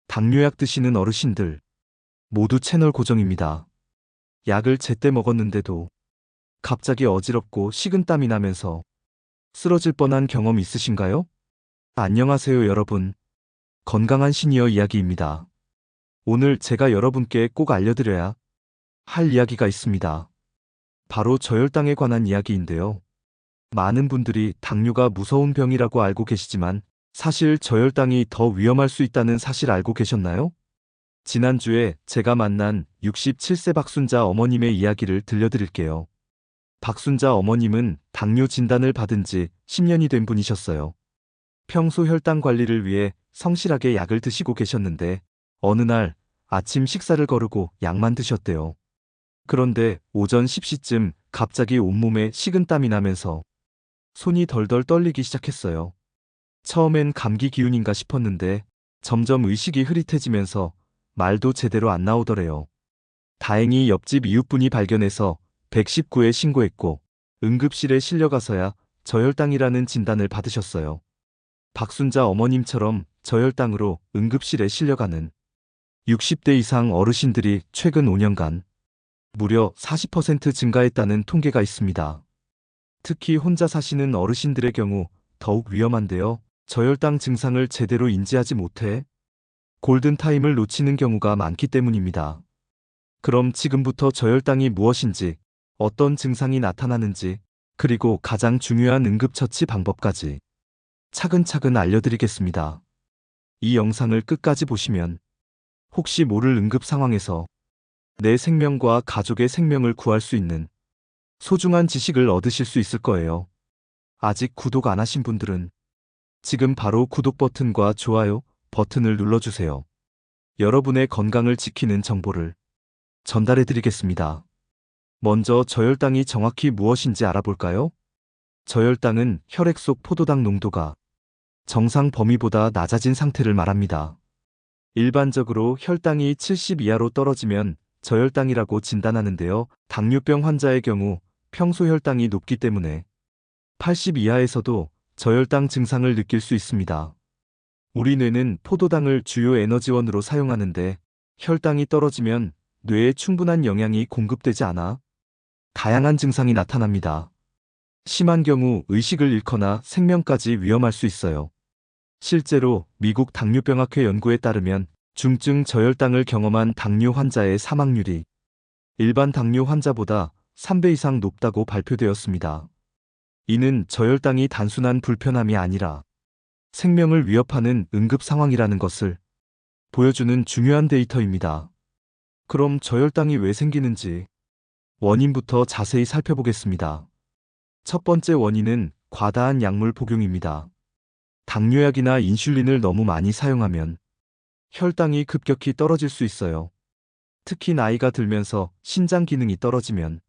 당뇨약 드시는 어르신들 모두 채널 고정입니다. 약을 제때 먹었는데도 갑자기 어지럽고 식은땀이 나면서 쓰러질 뻔한 경험 있으신가요? 안녕하세요 여러분. 건강한 시니어 이야기입니다. 오늘 제가 여러분께 꼭 알려드려야 할 이야기가 있습니다. 바로 저혈당에 관한 이야기인데요. 많은 분들이 당뇨가 무서운 병이라고 알고 계시지만 사실 저혈당이 더 위험할 수 있다는 사실 알고 계셨나요? 지난주에 제가 만난 67세 박순자 어머님의 이야기를 들려드릴게요. 박순자 어머님은 당뇨 진단을 받은 지 10년이 된 분이셨어요. 평소 혈당 관리를 위해 성실하게 약을 드시고 계셨는데 어느 날 아침 식사를 거르고 약만 드셨대요. 그런데 오전 10시쯤 갑자기 온몸에 식은땀이 나면서 손이 덜덜 떨리기 시작했어요. 처음엔 감기 기운인가 싶었는데 점점 의식이 흐릿해지면서 말도 제대로 안 나오더래요. 다행히 옆집 이웃분이 발견해서 119에 신고했고 응급실에 실려가서야 저혈당이라는 진단을 받으셨어요. 박순자 어머님처럼 저혈당으로 응급실에 실려가는 60대 이상 어르신들이 최근 5년간 무려 40% 증가했다는 통계가 있습니다. 특히 혼자 사시는 어르신들의 경우 더욱 위험한데요. 저혈당 증상을 제대로 인지하지 못해 골든타임을 놓치는 경우가 많기 때문입니다. 그럼 지금부터 저혈당이 무엇인지, 어떤 증상이 나타나는지, 그리고 가장 중요한 응급처치 방법까지 차근차근 알려드리겠습니다. 이 영상을 끝까지 보시면 혹시 모를 응급 상황에서 내 생명과 가족의 생명을 구할 수 있는 소중한 지식을 얻으실 수 있을 거예요. 아직 구독 안 하신 분들은 지금 바로 구독 버튼과 좋아요 버튼을 눌러주세요. 여러분의 건강을 지키는 정보를 전달해 드리겠습니다. 먼저 저혈당이 정확히 무엇인지 알아볼까요? 저혈당은 혈액 속 포도당 농도가 정상 범위보다 낮아진 상태를 말합니다. 일반적으로 혈당이 70 이하로 떨어지면 저혈당이라고 진단하는데요. 당뇨병 환자의 경우 평소 혈당이 높기 때문에 80 이하에서도 저혈당 증상을 느낄 수 있습니다. 우리 뇌는 포도당을 주요 에너지원으로 사용하는데 혈당이 떨어지면 뇌에 충분한 영양이 공급되지 않아 다양한 증상이 나타납니다. 심한 경우 의식을 잃거나 생명까지 위험할 수 있어요. 실제로 미국 당뇨병학회 연구에 따르면 중증 저혈당을 경험한 당뇨 환자의 사망률이 일반 당뇨 환자보다 3배 이상 높다고 발표되었습니다. 이는 저혈당이 단순한 불편함이 아니라 생명을 위협하는 응급 상황이라는 것을 보여주는 중요한 데이터입니다. 그럼 저혈당이 왜 생기는지 원인부터 자세히 살펴보겠습니다. 첫 번째 원인은 과다한 약물 복용입니다. 당뇨약이나 인슐린을 너무 많이 사용하면 혈당이 급격히 떨어질 수 있어요. 특히 나이가 들면서 신장 기능이 떨어지면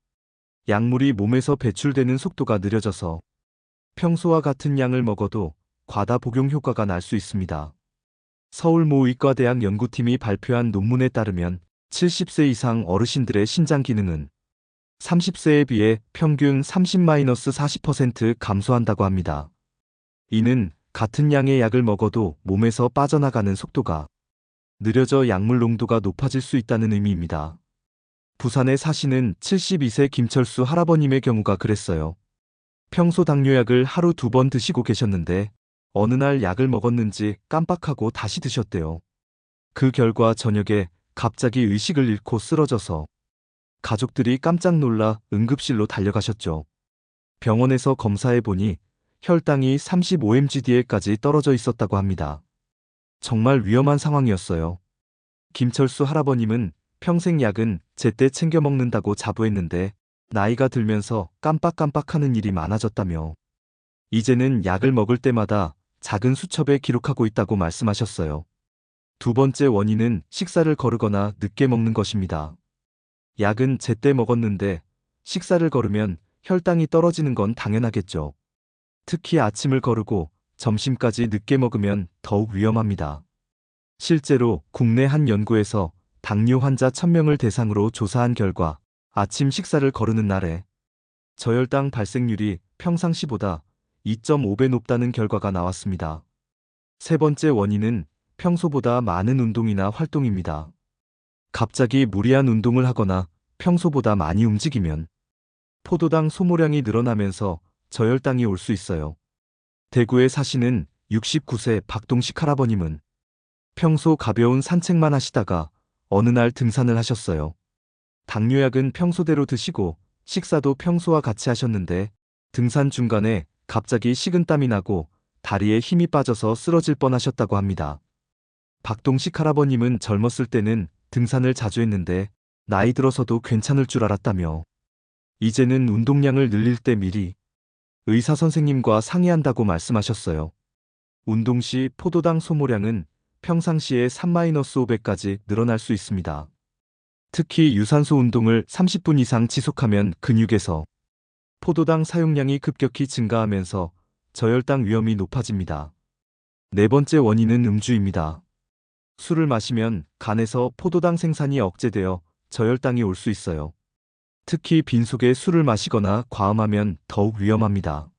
약물이 몸에서 배출되는 속도가 느려져서 평소와 같은 양을 먹어도 과다 복용 효과가 날 수 있습니다. 서울모의과대학 연구팀이 발표한 논문에 따르면 70세 이상 어르신들의 신장 기능은 30세에 비해 평균 30-40% 감소한다고 합니다. 이는 같은 양의 약을 먹어도 몸에서 빠져나가는 속도가 느려져 약물 농도가 높아질 수 있다는 의미입니다. 부산에 사시는 72세 김철수 할아버님의 경우가 그랬어요. 평소 당뇨약을 하루 2번 드시고 계셨는데 어느 날 약을 먹었는지 깜빡하고 다시 드셨대요. 그 결과 저녁에 갑자기 의식을 잃고 쓰러져서 가족들이 깜짝 놀라 응급실로 달려가셨죠. 병원에서 검사해 보니 혈당이 35mg/dl까지 떨어져 있었다고 합니다. 정말 위험한 상황이었어요. 김철수 할아버님은 평생 약은 제때 챙겨 먹는다고 자부했는데 나이가 들면서 깜빡깜빡하는 일이 많아졌다며 이제는 약을 먹을 때마다 작은 수첩에 기록하고 있다고 말씀하셨어요. 두 번째 원인은 식사를 거르거나 늦게 먹는 것입니다. 약은 제때 먹었는데 식사를 거르면 혈당이 떨어지는 건 당연하겠죠. 특히 아침을 거르고 점심까지 늦게 먹으면 더욱 위험합니다. 실제로 국내 한 연구에서 당뇨 환자 1000명을 대상으로 조사한 결과 아침 식사를 거르는 날에 저혈당 발생률이 평상시보다 2.5배 높다는 결과가 나왔습니다. 세 번째 원인은 평소보다 많은 운동이나 활동입니다. 갑자기 무리한 운동을 하거나 평소보다 많이 움직이면 포도당 소모량이 늘어나면서 저혈당이 올 수 있어요. 대구에 사시는 69세 박동식 할아버님은 평소 가벼운 산책만 하시다가 어느 날 등산을 하셨어요. 당뇨약은 평소대로 드시고 식사도 평소와 같이 하셨는데 등산 중간에 갑자기 식은땀이 나고 다리에 힘이 빠져서 쓰러질 뻔하셨다고 합니다. 박동식 할아버님은 젊었을 때는 등산을 자주 했는데 나이 들어서도 괜찮을 줄 알았다며 이제는 운동량을 늘릴 때 미리 의사 선생님과 상의한다고 말씀하셨어요. 운동 시 포도당 소모량은 평상시에 3-500까지 늘어날 수 있습니다. 특히 유산소 운동을 30분 이상 지속하면 근육에서 포도당 사용량이 급격히 증가하면서 저혈당 위험이 높아집니다. 네 번째 원인은 음주입니다. 술을 마시면 간에서 포도당 생산이 억제되어 저혈당이 올 수 있어요. 특히 빈속에 술을 마시거나 과음하면 더욱 위험합니다.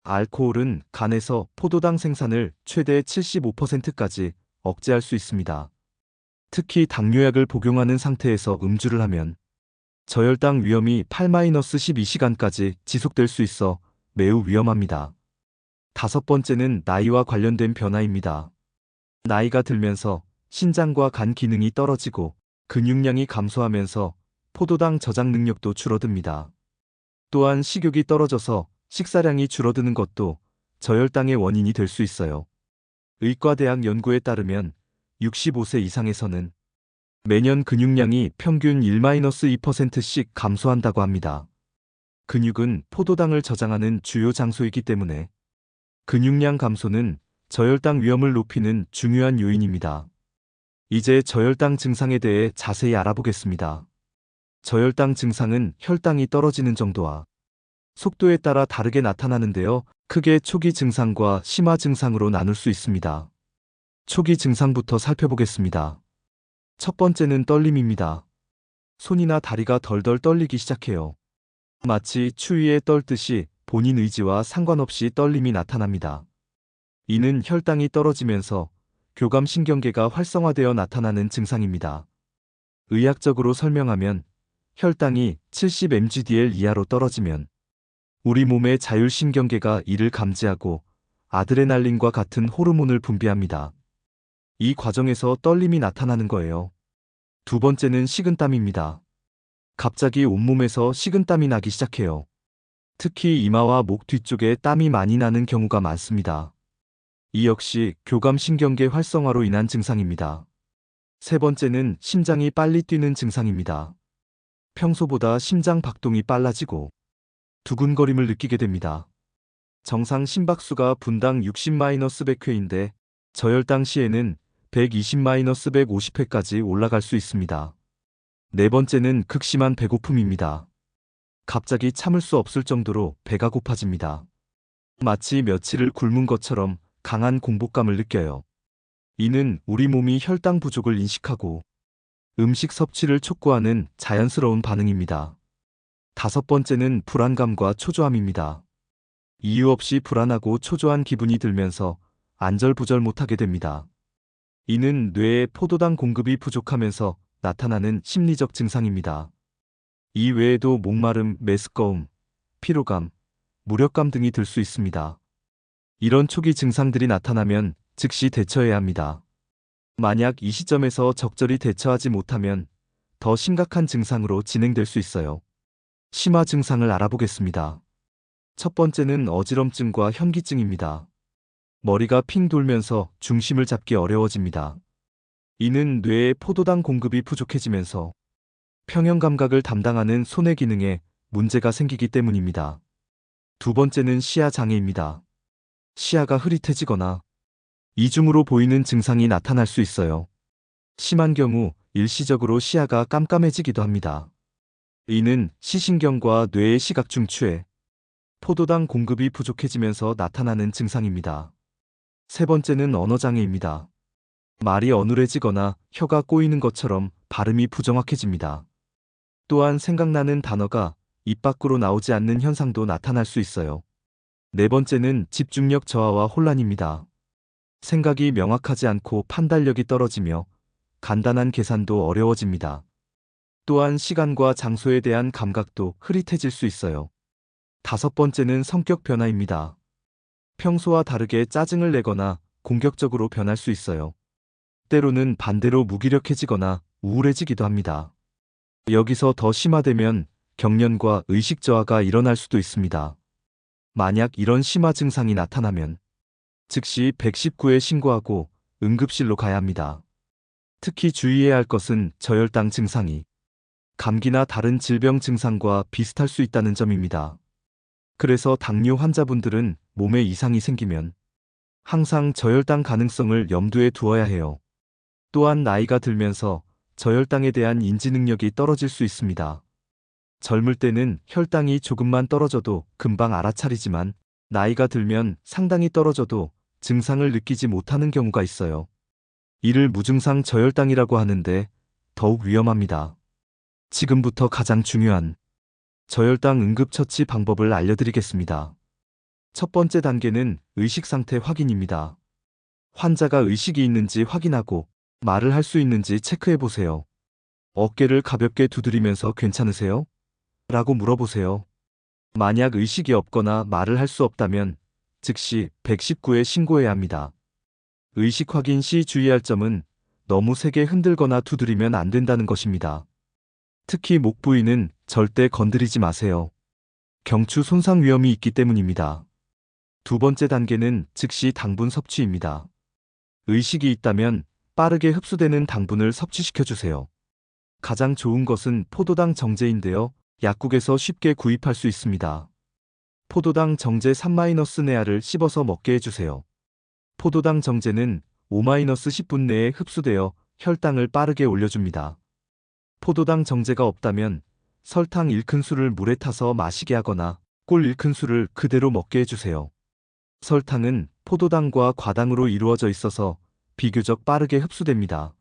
알코올은 간에서 포도당 생산을 최대 75%까지 억제할 수 있습니다. 특히 당뇨약을 복용하는 상태에서 음주를 하면 저혈당 위험이 8-12시간까지 지속될 수 있어 매우 위험합니다. 다섯 번째는 나이와 관련된 변화입니다. 나이가 들면서 신장과 간 기능이 떨어지고 근육량이 감소하면서 포도당 저장 능력도 줄어듭니다. 또한 식욕이 떨어져서 식사량이 줄어드는 것도 저혈당의 원인이 될 수 있어요. 의과대학 연구에 따르면 65세 이상에서는 매년 근육량이 평균 1-2%씩 감소한다고 합니다. 근육은 포도당을 저장하는 주요 장소이기 때문에 근육량 감소는 저혈당 위험을 높이는 중요한 요인입니다. 이제 저혈당 증상에 대해 자세히 알아보겠습니다. 저혈당 증상은 혈당이 떨어지는 정도와 속도에 따라 다르게 나타나는데요. 크게 초기 증상과 심화 증상으로 나눌 수 있습니다. 초기 증상부터 살펴보겠습니다. 첫 번째는 떨림입니다. 손이나 다리가 덜덜 떨리기 시작해요. 마치 추위에 떨듯이 본인 의지와 상관없이 떨림이 나타납니다. 이는 혈당이 떨어지면서 교감신경계가 활성화되어 나타나는 증상입니다. 의학적으로 설명하면 혈당이 70mg/dl 이하로 떨어지면 우리 몸의 자율신경계가 이를 감지하고 아드레날린과 같은 호르몬을 분비합니다. 이 과정에서 떨림이 나타나는 거예요. 두 번째는 식은땀입니다. 갑자기 온몸에서 식은땀이 나기 시작해요. 특히 이마와 목 뒤쪽에 땀이 많이 나는 경우가 많습니다. 이 역시 교감신경계 활성화로 인한 증상입니다. 세 번째는 심장이 빨리 뛰는 증상입니다. 평소보다 심장 박동이 빨라지고 두근거림을 느끼게 됩니다. 정상 심박수가 분당 60-100회인데 저혈당 시에는 120-150회까지 올라갈 수 있습니다. 네 번째는 극심한 배고픔입니다. 갑자기 참을 수 없을 정도로 배가 고파집니다. 마치 며칠을 굶은 것처럼 강한 공복감을 느껴요. 이는 우리 몸이 혈당 부족을 인식하고 음식 섭취를 촉구하는 자연스러운 반응입니다. 다섯 번째는 불안감과 초조함입니다. 이유 없이 불안하고 초조한 기분이 들면서 안절부절 못하게 됩니다. 이는 뇌에 포도당 공급이 부족하면서 나타나는 심리적 증상입니다. 이 외에도 목마름, 메스꺼움, 피로감, 무력감 등이 들 수 있습니다. 이런 초기 증상들이 나타나면 즉시 대처해야 합니다. 만약 이 시점에서 적절히 대처하지 못하면 더 심각한 증상으로 진행될 수 있어요. 심화 증상을 알아보겠습니다. 첫 번째는 어지럼증과 현기증입니다. 머리가 핑 돌면서 중심을 잡기 어려워집니다. 이는 뇌의 포도당 공급이 부족해지면서 평형 감각을 담당하는 손의 기능에 문제가 생기기 때문입니다. 두 번째는 시야 장애입니다. 시야가 흐릿해지거나 이중으로 보이는 증상이 나타날 수 있어요. 심한 경우 일시적으로 시야가 깜깜해지기도 합니다. 이는 시신경과 뇌의 시각 중추에 포도당 공급이 부족해지면서 나타나는 증상입니다. 세 번째는 언어장애입니다. 말이 어눌해지거나 혀가 꼬이는 것처럼 발음이 부정확해집니다. 또한 생각나는 단어가 입 밖으로 나오지 않는 현상도 나타날 수 있어요. 네 번째는 집중력 저하와 혼란입니다. 생각이 명확하지 않고 판단력이 떨어지며 간단한 계산도 어려워집니다. 또한 시간과 장소에 대한 감각도 흐릿해질 수 있어요. 다섯 번째는 성격 변화입니다. 평소와 다르게 짜증을 내거나 공격적으로 변할 수 있어요. 때로는 반대로 무기력해지거나 우울해지기도 합니다. 여기서 더 심화되면 경련과 의식 저하가 일어날 수도 있습니다. 만약 이런 심화 증상이 나타나면 즉시 119에 신고하고 응급실로 가야 합니다. 특히 주의해야 할 것은 저혈당 증상이 감기나 다른 질병 증상과 비슷할 수 있다는 점입니다. 그래서 당뇨 환자분들은 몸에 이상이 생기면 항상 저혈당 가능성을 염두에 두어야 해요. 또한 나이가 들면서 저혈당에 대한 인지 능력이 떨어질 수 있습니다. 젊을 때는 혈당이 조금만 떨어져도 금방 알아차리지만 나이가 들면 상당히 떨어져도 증상을 느끼지 못하는 경우가 있어요. 이를 무증상 저혈당이라고 하는데 더욱 위험합니다. 지금부터 가장 중요한 저혈당 응급처치 방법을 알려드리겠습니다. 첫 번째 단계는 의식 상태 확인입니다. 환자가 의식이 있는지 확인하고 말을 할 수 있는지 체크해 보세요. 어깨를 가볍게 두드리면서 괜찮으세요? 라고 물어보세요. 만약 의식이 없거나 말을 할 수 없다면 즉시 119에 신고해야 합니다. 의식 확인 시 주의할 점은 너무 세게 흔들거나 두드리면 안 된다는 것입니다. 특히 목 부위는 절대 건드리지 마세요. 경추 손상 위험이 있기 때문입니다. 두 번째 단계는 즉시 당분 섭취입니다. 의식이 있다면 빠르게 흡수되는 당분을 섭취시켜주세요. 가장 좋은 것은 포도당 정제인데요. 약국에서 쉽게 구입할 수 있습니다. 포도당 정제 3-네알을 씹어서 먹게 해주세요. 포도당 정제는 5-10분 내에 흡수되어 혈당을 빠르게 올려줍니다. 포도당 정제가 없다면 설탕 1큰술을 물에 타서 마시게 하거나 꿀 1큰술을 그대로 먹게 해주세요. 설탕은 포도당과 과당으로 이루어져 있어서 비교적 빠르게 흡수됩니다.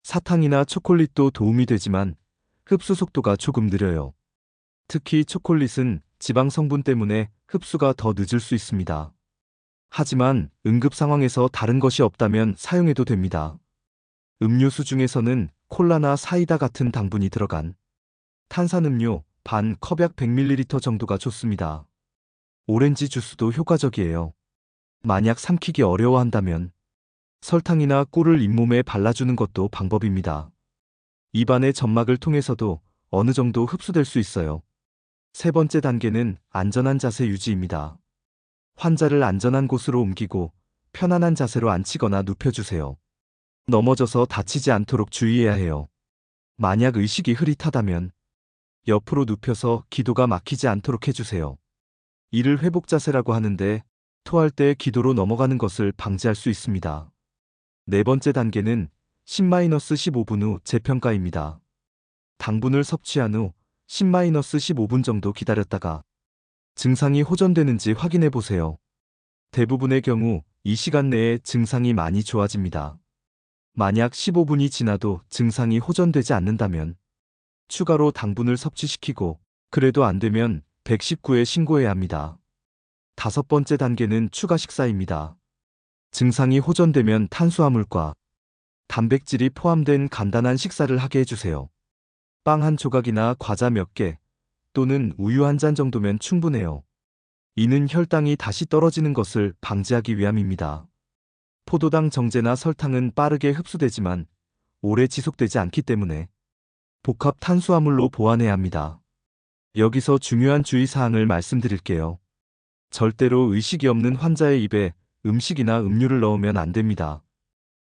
사탕이나 초콜릿도 도움이 되지만 흡수 속도가 조금 느려요. 특히 초콜릿은 지방 성분 때문에 흡수가 더 늦을 수 있습니다. 하지만 응급 상황에서 다른 것이 없다면 사용해도 됩니다. 음료수 중에서는 콜라나 사이다 같은 당분이 들어간 탄산음료 반 컵약 100ml 정도가 좋습니다. 오렌지 주스도 효과적이에요. 만약 삼키기 어려워한다면 설탕이나 꿀을 잇몸에 발라주는 것도 방법입니다. 입안의 점막을 통해서도 어느 정도 흡수될 수 있어요. 세 번째 단계는 안전한 자세 유지입니다. 환자를 안전한 곳으로 옮기고 편안한 자세로 앉히거나 눕혀주세요. 넘어져서 다치지 않도록 주의해야 해요. 만약 의식이 흐릿하다면 옆으로 눕혀서 기도가 막히지 않도록 해주세요. 이를 회복 자세라고 하는데 토할 때 기도로 넘어가는 것을 방지할 수 있습니다. 네 번째 단계는 10-15분 후 재평가입니다. 당분을 섭취한 후 10-15분 정도 기다렸다가 증상이 호전되는지 확인해 보세요. 대부분의 경우 이 시간 내에 증상이 많이 좋아집니다. 만약 15분이 지나도 증상이 호전되지 않는다면 추가로 당분을 섭취시키고 그래도 안 되면 119에 신고해야 합니다. 다섯 번째 단계는 추가 식사입니다. 증상이 호전되면 탄수화물과 단백질이 포함된 간단한 식사를 하게 해주세요. 빵 한 조각이나 과자 몇 개 또는 우유 한 잔 정도면 충분해요. 이는 혈당이 다시 떨어지는 것을 방지하기 위함입니다. 포도당 정제나 설탕은 빠르게 흡수되지만 오래 지속되지 않기 때문에 복합 탄수화물로 보완해야 합니다. 여기서 중요한 주의사항을 말씀드릴게요. 절대로 의식이 없는 환자의 입에 음식이나 음료를 넣으면 안 됩니다.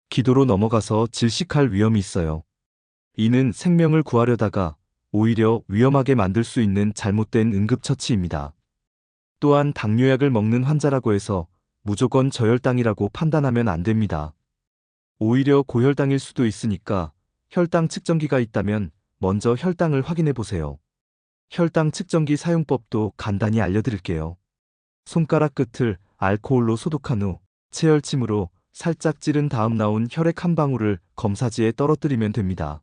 기도로 넘어가서 질식할 위험이 있어요. 이는 생명을 구하려다가 오히려 위험하게 만들 수 있는 잘못된 응급처치입니다. 또한 당뇨약을 먹는 환자라고 해서 무조건 저혈당이라고 판단하면 안 됩니다. 오히려 고혈당일 수도 있으니까 혈당 측정기가 있다면 먼저 혈당을 확인해 보세요. 혈당 측정기 사용법도 간단히 알려드릴게요. 손가락 끝을 알코올로 소독한 후 체열침으로 살짝 찌른 다음 나온 혈액 한 방울을 검사지에 떨어뜨리면 됩니다.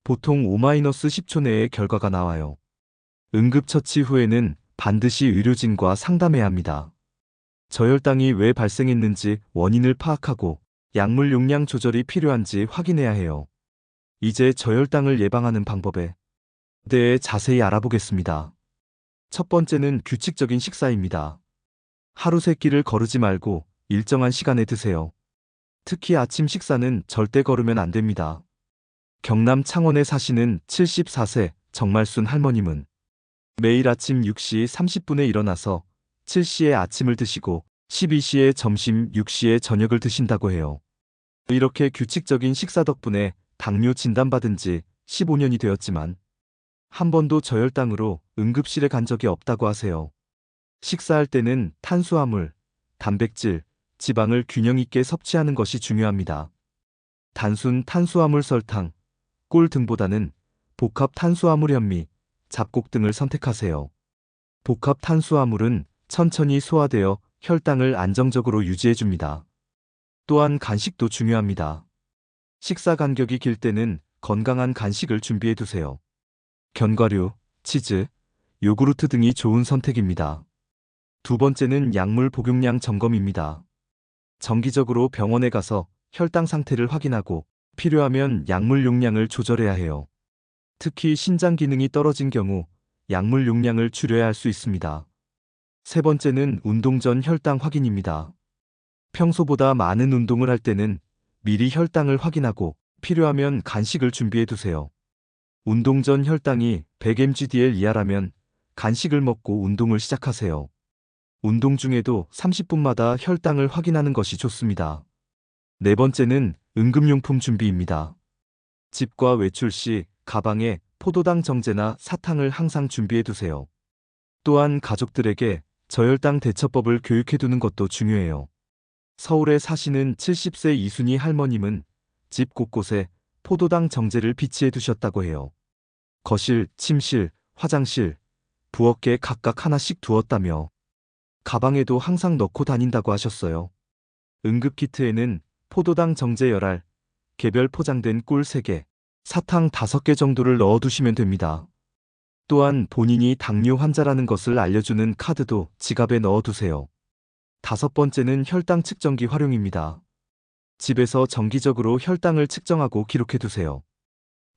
보통 5-10초 내에 결과가 나와요. 응급처치 후에는 반드시 의료진과 상담해야 합니다. 저혈당이 왜 발생했는지 원인을 파악하고 약물 용량 조절이 필요한지 확인해야 해요. 이제 저혈당을 예방하는 방법에 대해 자세히 알아보겠습니다. 첫 번째는 규칙적인 식사입니다. 하루 세 끼를 거르지 말고 일정한 시간에 드세요. 특히 아침 식사는 절대 거르면 안 됩니다. 경남 창원에 사시는 74세 정말순 할머님은 매일 아침 6시 30분에 일어나서 7시에 아침을 드시고 12시에 점심, 6시에 저녁을 드신다고 해요. 이렇게 규칙적인 식사 덕분에 당뇨 진단받은 지 15년이 되었지만 한 번도 저혈당으로 응급실에 간 적이 없다고 하세요. 식사할 때는 탄수화물, 단백질, 지방을 균형 있게 섭취하는 것이 중요합니다. 단순 탄수화물 설탕, 꿀 등보다는 복합 탄수화물 현미, 잡곡 등을 선택하세요. 복합 탄수화물은 천천히 소화되어 혈당을 안정적으로 유지해줍니다. 또한 간식도 중요합니다. 식사 간격이 길 때는 건강한 간식을 준비해두세요. 견과류, 치즈, 요구르트 등이 좋은 선택입니다. 두 번째는 약물 복용량 점검입니다. 정기적으로 병원에 가서 혈당 상태를 확인하고 필요하면 약물 용량을 조절해야 해요. 특히 신장 기능이 떨어진 경우 약물 용량을 줄여야 할 수 있습니다. 세 번째는 운동 전 혈당 확인입니다. 평소보다 많은 운동을 할 때는 미리 혈당을 확인하고 필요하면 간식을 준비해 두세요. 운동 전 혈당이 100mg/dl 이하라면 간식을 먹고 운동을 시작하세요. 운동 중에도 30분마다 혈당을 확인하는 것이 좋습니다. 네 번째는 응급용품 준비입니다. 집과 외출 시 가방에 포도당 정제나 사탕을 항상 준비해 두세요. 또한 가족들에게 저혈당 대처법을 교육해 두는 것도 중요해요. 서울에 사시는 70세 이순희 할머님은 집 곳곳에 포도당 정제를 비치해 두셨다고 해요. 거실, 침실, 화장실, 부엌에 각각 하나씩 두었다며 가방에도 항상 넣고 다닌다고 하셨어요. 응급키트에는 포도당 정제 열알, 개별 포장된 꿀 3개, 사탕 5개 정도를 넣어두시면 됩니다. 또한 본인이 당뇨 환자라는 것을 알려주는 카드도 지갑에 넣어두세요. 다섯 번째는 혈당 측정기 활용입니다. 집에서 정기적으로 혈당을 측정하고 기록해두세요.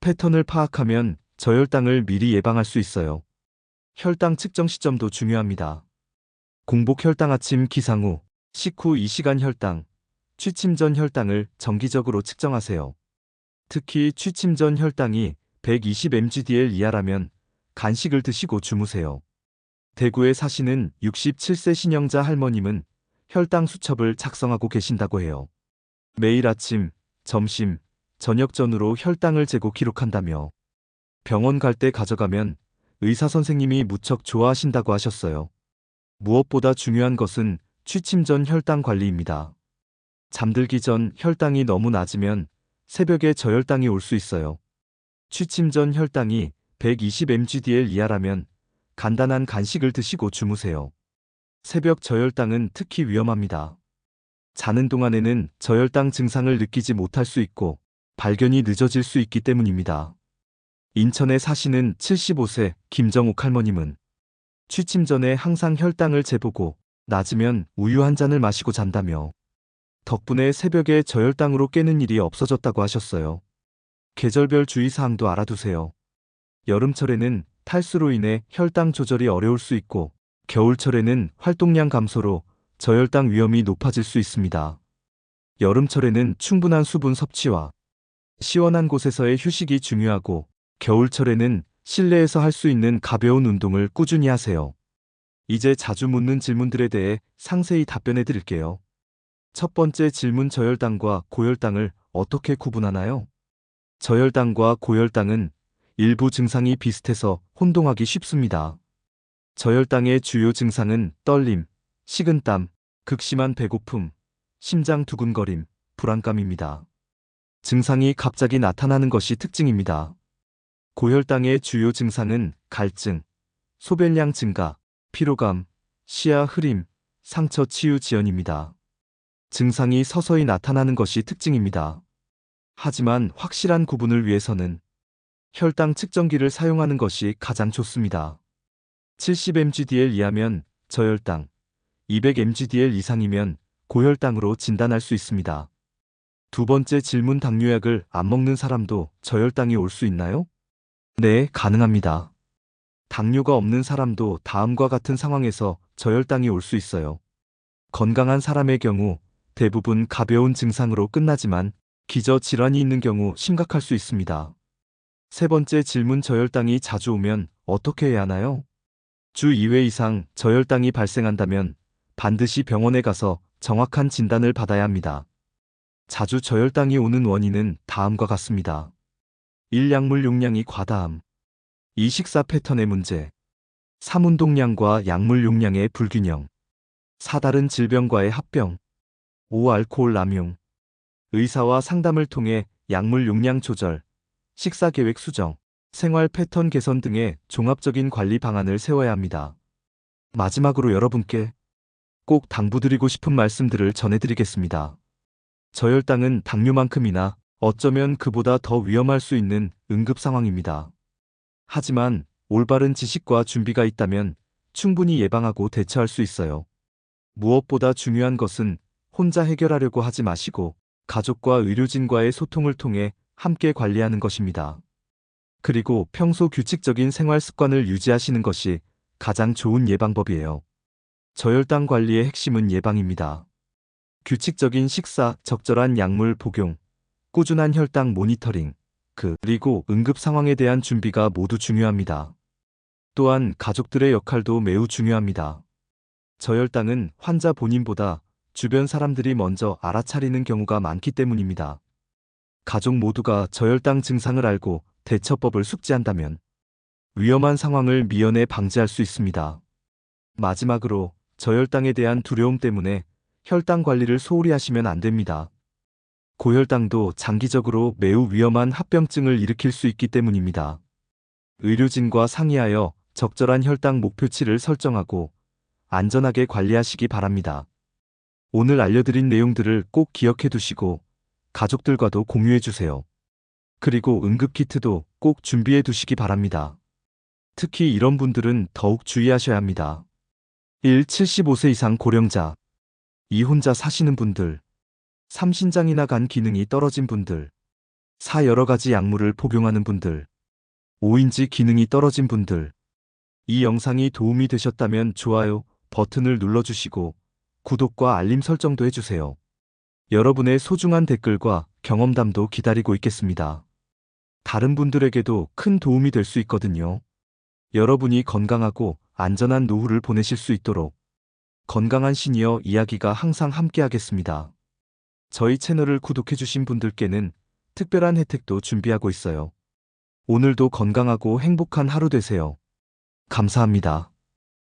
패턴을 파악하면 저혈당을 미리 예방할 수 있어요. 혈당 측정 시점도 중요합니다. 공복 혈당 아침 기상 후, 식후 2시간 혈당, 취침 전 혈당을 정기적으로 측정하세요. 특히 취침 전 혈당이 120mg/dl 이하라면 간식을 드시고 주무세요. 대구에 사시는 67세 신영자 할머님은 혈당 수첩을 작성하고 계신다고 해요. 매일 아침, 점심, 저녁 전후로 혈당을 재고 기록한다며 병원 갈 때 가져가면 의사 선생님이 무척 좋아하신다고 하셨어요. 무엇보다 중요한 것은 취침 전 혈당 관리입니다. 잠들기 전 혈당이 너무 낮으면 새벽에 저혈당이 올 수 있어요. 취침 전 혈당이 120mg/dl 이하라면 간단한 간식을 드시고 주무세요. 새벽 저혈당은 특히 위험합니다. 자는 동안에는 저혈당 증상을 느끼지 못할 수 있고 발견이 늦어질 수 있기 때문입니다. 인천에 사시는 75세 김정옥 할머님은 취침 전에 항상 혈당을 재보고 낮으면 우유 한 잔을 마시고 잔다며 덕분에 새벽에 저혈당으로 깨는 일이 없어졌다고 하셨어요. 계절별 주의사항도 알아두세요. 여름철에는 탈수로 인해 혈당 조절이 어려울 수 있고 겨울철에는 활동량 감소로 저혈당 위험이 높아질 수 있습니다. 여름철에는 충분한 수분 섭취와 시원한 곳에서의 휴식이 중요하고 겨울철에는 실내에서 할 수 있는 가벼운 운동을 꾸준히 하세요. 이제 자주 묻는 질문들에 대해 상세히 답변해 드릴게요. 첫 번째 질문, 저혈당과 고혈당을 어떻게 구분하나요? 저혈당과 고혈당은 일부 증상이 비슷해서 혼동하기 쉽습니다. 저혈당의 주요 증상은 떨림, 식은땀, 극심한 배고픔, 심장 두근거림, 불안감입니다. 증상이 갑자기 나타나는 것이 특징입니다. 고혈당의 주요 증상은 갈증, 소변량 증가, 피로감, 시야 흐림, 상처 치유 지연입니다. 증상이 서서히 나타나는 것이 특징입니다. 하지만 확실한 구분을 위해서는 혈당 측정기를 사용하는 것이 가장 좋습니다. 70mg/dl 이하면 저혈당, 200mgdl 이상이면 고혈당으로 진단할 수 있습니다. 두 번째 질문, 당뇨약을 안 먹는 사람도 저혈당이 올 수 있나요? 네, 가능합니다. 당뇨가 없는 사람도 다음과 같은 상황에서 저혈당이 올 수 있어요. 건강한 사람의 경우 대부분 가벼운 증상으로 끝나지만 기저질환이 있는 경우 심각할 수 있습니다. 세 번째 질문, 저혈당이 자주 오면 어떻게 해야 하나요? 주 2회 이상 저혈당이 발생한다면 반드시 병원에 가서 정확한 진단을 받아야 합니다. 자주 저혈당이 오는 원인은 다음과 같습니다. 1. 약물 용량이 과다함. 2. 식사 패턴의 문제. 3. 운동량과 약물 용량의 불균형. 4. 다른 질병과의 합병. 5. 알코올 남용. 의사와 상담을 통해 약물 용량 조절, 식사 계획 수정, 생활 패턴 개선 등의 종합적인 관리 방안을 세워야 합니다. 마지막으로 여러분께 꼭 당부드리고 싶은 말씀들을 전해드리겠습니다. 저혈당은 당뇨만큼이나 어쩌면 그보다 더 위험할 수 있는 응급 상황입니다. 하지만 올바른 지식과 준비가 있다면 충분히 예방하고 대처할 수 있어요. 무엇보다 중요한 것은 혼자 해결하려고 하지 마시고 가족과 의료진과의 소통을 통해 함께 관리하는 것입니다. 그리고 평소 규칙적인 생활 습관을 유지하시는 것이 가장 좋은 예방법이에요. 저혈당 관리의 핵심은 예방입니다. 규칙적인 식사, 적절한 약물 복용, 꾸준한 혈당 모니터링, 그리고 응급 상황에 대한 준비가 모두 중요합니다. 또한 가족들의 역할도 매우 중요합니다. 저혈당은 환자 본인보다 주변 사람들이 먼저 알아차리는 경우가 많기 때문입니다. 가족 모두가 저혈당 증상을 알고 대처법을 숙지한다면 위험한 상황을 미연에 방지할 수 있습니다. 마지막으로 저혈당에 대한 두려움 때문에 혈당 관리를 소홀히 하시면 안 됩니다. 고혈당도 장기적으로 매우 위험한 합병증을 일으킬 수 있기 때문입니다. 의료진과 상의하여 적절한 혈당 목표치를 설정하고 안전하게 관리하시기 바랍니다. 오늘 알려드린 내용들을 꼭 기억해 두시고 가족들과도 공유해 주세요. 그리고 응급키트도 꼭 준비해 두시기 바랍니다. 특히 이런 분들은 더욱 주의하셔야 합니다. 1. 75세 이상 고령자. 2. 혼자 사시는 분들. 3. 신장이나 간 기능이 떨어진 분들. 4. 여러 가지 약물을 복용하는 분들. 5. 인지 기능이 떨어진 분들. 이 영상이 도움이 되셨다면 좋아요 버튼을 눌러주시고 구독과 알림 설정도 해주세요. 여러분의 소중한 댓글과 경험담도 기다리고 있겠습니다. 다른 분들에게도 큰 도움이 될 수 있거든요. 여러분이 건강하고 안전한 노후를 보내실 수 있도록 건강한 시니어 이야기가 항상 함께하겠습니다. 저희 채널을 구독해주신 분들께는 특별한 혜택도 준비하고 있어요. 오늘도 건강하고 행복한 하루 되세요. 감사합니다.